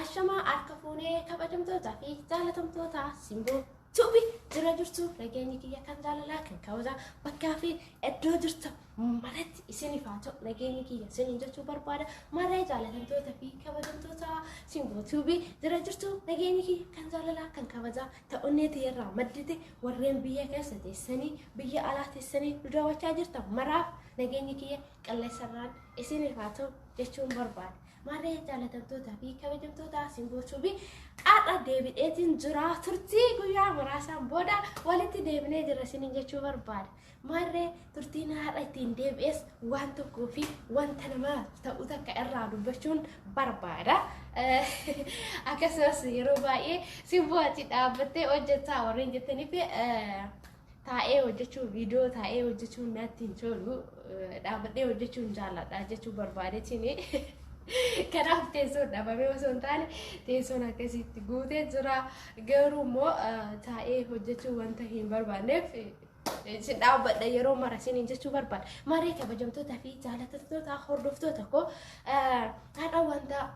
Ashama arkafune kabajamtoota fi jaalatamtoota simboo tubi jira jirtu nageenyi kiyya kan jaalalaa kan kaawwataa bakkaa fi iddoo jirtu maratti isiniif haa ta'u nageenyi kiyya isiniin jechuu barbaada maree jaalatamtoota fi kabajamtoota simboo tubi jira jirtu nageenyi kiyya kan jaalalaa kan kaawwataa ta'onneeti irraa maddite warreen biyya keessa teessanii biyya alaa teessanii nu daawwachaa jirtan maraaf nageenyi kiyya qilleensarraan isiniif haa ta'u jechuun barbaada. Maree jaalatamtoota fi kabajamtoota simboo tubi qaadha deebi'eetiin jira turtii guyyaa muraasaan booda walitti deebinee jira isiniin jechuu barbaada. Maree turtiin haadha ittiin deebi'es waan tokkoo fi wanta nama ta'u takka irraa dubbachuun barbaada. Akkasumas yeroo baay'ee simboo achi dhaabbattee hojjetaa warreen jettaniif taa'ee hojjechuu viidiyoo taa'ee hojjechuun natti hin tolu dhaabbattee hojjechuun jaalladha jechuu barbaadeetini. Kanaaf teessoon dhabamee osoo hin taane teessoon akkasitti guutee jira garuu immoo taa'ee hojjechuu wanta hin barbaanneef isin dhaabbadha yeroo mara isiniin jechuu barbaada. Maree kabajamtoota fi jaalatamtoota hordoftoota koo haadha wanta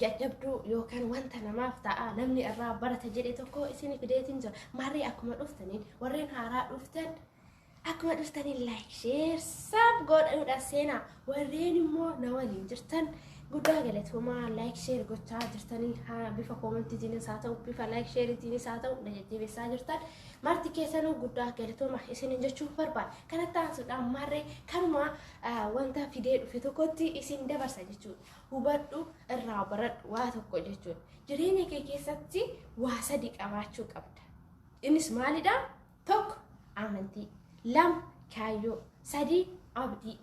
jajjabduu yookaan wanta namaaf ta'a namni irraa barata jedhe tokko isin fideetiin jira. Maree akkuma dhuftaniin warreen haaraa dhuftan akkuma dhuftaniin like share sub godhuudha seenaa warreen immoo na waliin jirtan guddaa galatoomaa like share gochaa jirtanii bifa koomentiitiinis haa ta'u bifa like shareetiinis haa ta'u na jajjabeessaa jirtan marti keessanuu guddaa galatoomaa isiniin jechuu barbaada. Kanatti aansuudhaan marree kanuma wanta fidee dhufe tokkotti isin dabarsa jechuudha. Hubadhu irraa baradhu waa tokko jechuudha. Jireenya kee keessatti waa sadi qabaachuu qabda. Innis maalidha? Tokko amantii. Lam kaayyoo sadii abdii.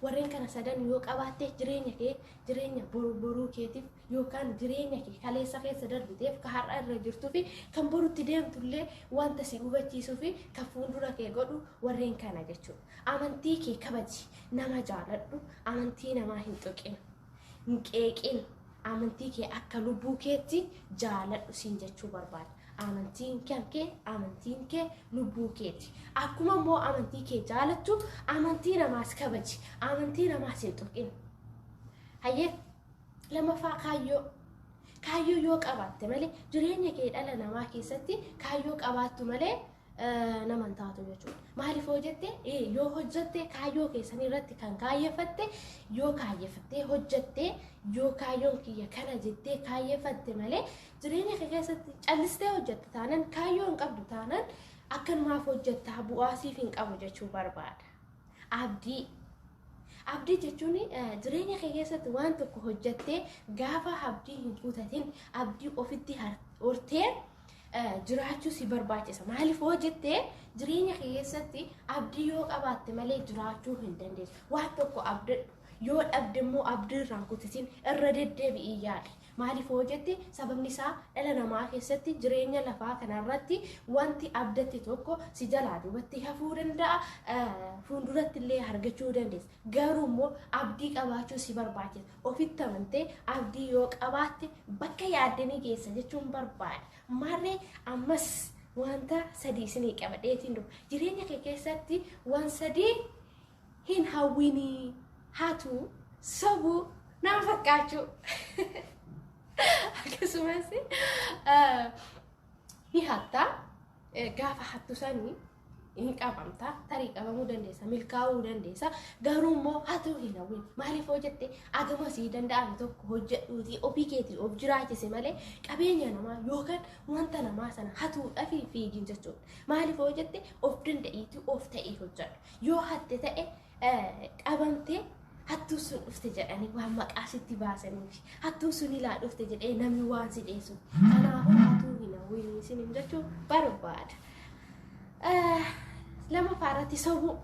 Warreen kana sadan yoo qabaatte jireenya boruu keetiif yookaan jireenya kee kaleessa keessa darbiteef ka har'a irra jirtuu fi kan borutti deemtullee wanta si hubachiisuu fi kan fuuldura kee godhu warreen kana jechuudha. Amantii kee kabaji, nama jaaladhu, amantii namaa hin tuqin, hin qeeqin, amantii kee akka lubbuu keetti jaaladhu siin jechuu barbaada. Amantiin kee lubbuu keeti. Akkuma immoo amantii kee jaalattu amantii namaas kabaji, amantii namaas hin tuqin. Hayyee lamaffaa kaayyoo yoo qabaatte malee jireenya kee dhala namaa keessatti kaayyoo qabaattu malee naman taatu jechuudha. Maaliif hojjette yoo hojjette kaayyoo keessan irratti kan kaayyefatte yoo kaayyefattee hojjette yoo kaayyoon kiyya kana jettee kaayyefatte malee jireenya kee keessatti callistee hojjette taanaan kaayyoo hin qabdu taanaan akkanumaaf hojjettaa bu'aa siif hin qabu jechuu barbaada. Abdii jechuun jireenya kee keessatti waan tokko hojjettee gaafa abdii hin guutatin abdii ofitti hortee jiraachuu si barbaachisa. Maaliif hojjettee jireenya kee keessatti abdii yoo qabaatte malee jiraachuu hin dandeessu. Waan tokko abdadhu yoo dhabde immoo abdii irraan kutisin irra deddeebi'i yaali. Maaliif hojjette sababni isaa dhala namaa keessatti jireenya lafaa kanarratti wanti abdatte tokko si jalaa duubatti hafuu danda'a, fuulduratti illee argachuu dandeessa. Garuu immoo abdii qabaachuu si barbaachisa. Ofitti amantee abdii yoo qabaatte bakka yaaddanii geessa jechuun barbaada. Marree ammas wanta sadii isinii qabadheetiin dhufu. Jireenya kee keessatti waan sadii hin hawwinii, hatu, sobuu, nama fakkaachuu. Akkasumas ni hatta gaafa hattu sanii hin qabamta tarii qabamuu dandeessa milkaa'uu dandeessa garuu immoo hatu hin hawwin. Maaliif hojjette agama sii danda'ame tokko hojjedhuuti ofii keetii of jiraachise malee qabeenya namaa yookaan wanta namaa sana hatuudhaaf fiigin jechuudha. Maaliif hojjette of danda'iitu of ta'ee hojjedhu. Yoo hatte ta'e qabamtee hattuu sun dhufte jedhanii waan maqaa sitti baasaniif hattuu sun ilaa dhufte jedhee namni waan si dheessu. Kanaafuu hatuu hin hawwin isiniin jechuu barbaada. Lamaffaarratti sobuu.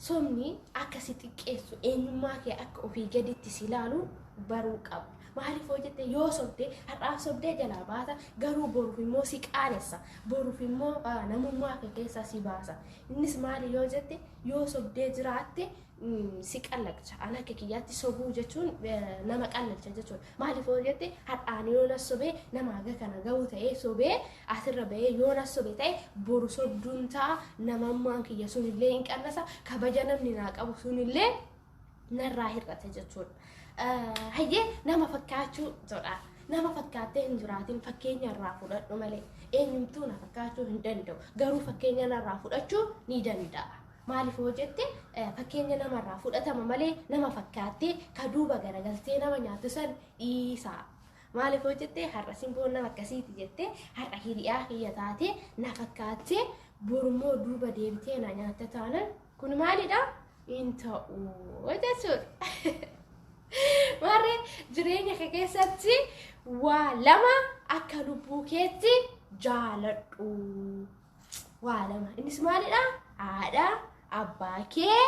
Sobni akka si xiqqeessu eenyummaa kee akka ofii gaditti si ilaalu baruu qabu. Maaliif hojjette yoo sobde har'aaf sobdee jalaa baata garuu boruuf immoo si qaanessa. Boruuf immoo namummaa kee keessaa si baasa. Innis maali yoo jette yoo sobdee jiraatte si qallaqcha. Ana akka kiyyaatti sobuu jechuun nama qallalcha jechuudha. Maaliif hojjette har'aan yoo na sobee nama aga kana ga'u ta'ee sobee asirra bahee yoo na sobe ta'e boru sobduun ta'a namummaan kiyya sunillee hin qannasa kabaja namni naa qabu sunillee narraa hir'ata jechuudha. hayyee nama fakkaachuu jedha. Nama fakkaattee hin jiraatin fakkeenya irraa fudhadhu malee eenyumtuu na fakkaachuu hin danda'u. Garuu fakkeenya irraa fudhachuu ni danda'a. Maaliif hojjette fakkeenya namarraa fudhatama malee nama fakkaattee ka duuba garagaltee nama nyaatu san dhiisaa. Maaliif hojjette har'a simboon nama akkasiiti jettee har'a hiriyaa kiyya taatee na fakkaattee bormoo duuba deemtee na nyaatta taanan kun maalidha? In ta'uu jechuudha. Warri jireenya kee keessatti waa lama akka lubbuu keetti jaaladhu. Waa lama. Innis maalidha? Haadha, abbaa kee,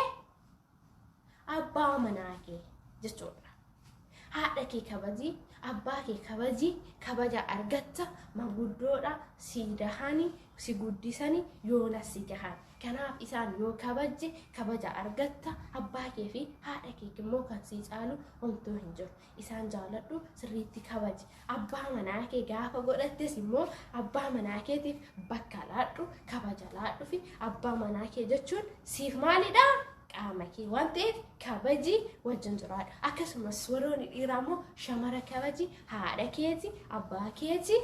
abbaa manaa kee jechuudha. Haadha kee kabaji, abbaa kee kabaji, kabaja argatta, manguddoodha, si dahani, si guddisani, yoona si gahan. Kanaaf isaan yoo kabaje kabaja argatta, abbaa kee fi haadha kee immoo kan si caalu homtuu hin jiru. Isaan jaaladhu, sirriitti kabaji. Abbaa manaa kee gaafa godhattes immoo abbaa manaa keetiif bakka laadhu, kabaja laadhu fi abbaa manaa kee jechuun siif maalidha? Qaama kee waan ta'eef kabaji wajjin jiraadha. Akkasumas warroonni dhiiraa immoo shamara kabaji, haadha keeti, abbaa keeti,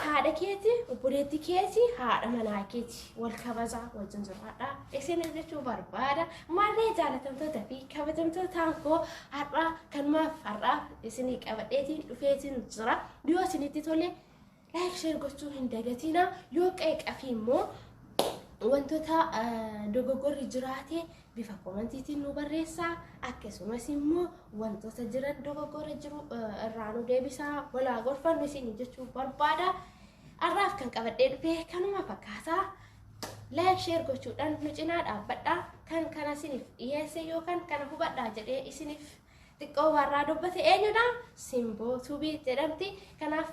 haadha keeti, obboleetti keeti, haadha manaa keeti wal kabajaa wajjin jiraadha. Isin jechuu barbaada. Maallee jaalatamtoota fi kabajamtootaan koo har'a kanumaaf har'aaf isinii qabadheetiin dhufeetiin jira. Yoo isinitti tole like share gochuu hin dagatina. Yoo qeeqa fi immoo wantoota dogoggorri jiraate bifa komantiitiin nu barreessaa. Akkasumas immoo wantoota jiran dogoggora jiru irraa nu deebisaa. Walaa gorfannu isinii jechuu barbaada. Har'aaf kan qabadhee dhufe kanuma fakkaata. Like share gochuudhaan nu cinaa dhaabbadhaa. Kan kana isiniif dhiyeesse yookaan kana hubadhaa jedhee isiniif xiqqoo warraa dubbate eenyudha? Simboo Tuubii jedhamti. Kanaaf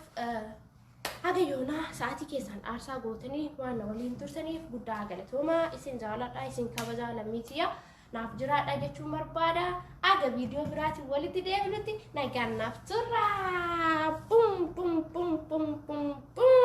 haga yoonaa sa'aatii keessan aarsaa gootanii waan waliin turtaniif guddaa galatoomaa. Isin jaaladha, isin kabajaa lammiitiya. Naaf jiraadha jechuun barbaada. Aga viidiyoo biraatiin walitti deebinutti nagaan naaf turra. Bum bum bum bum bum bum.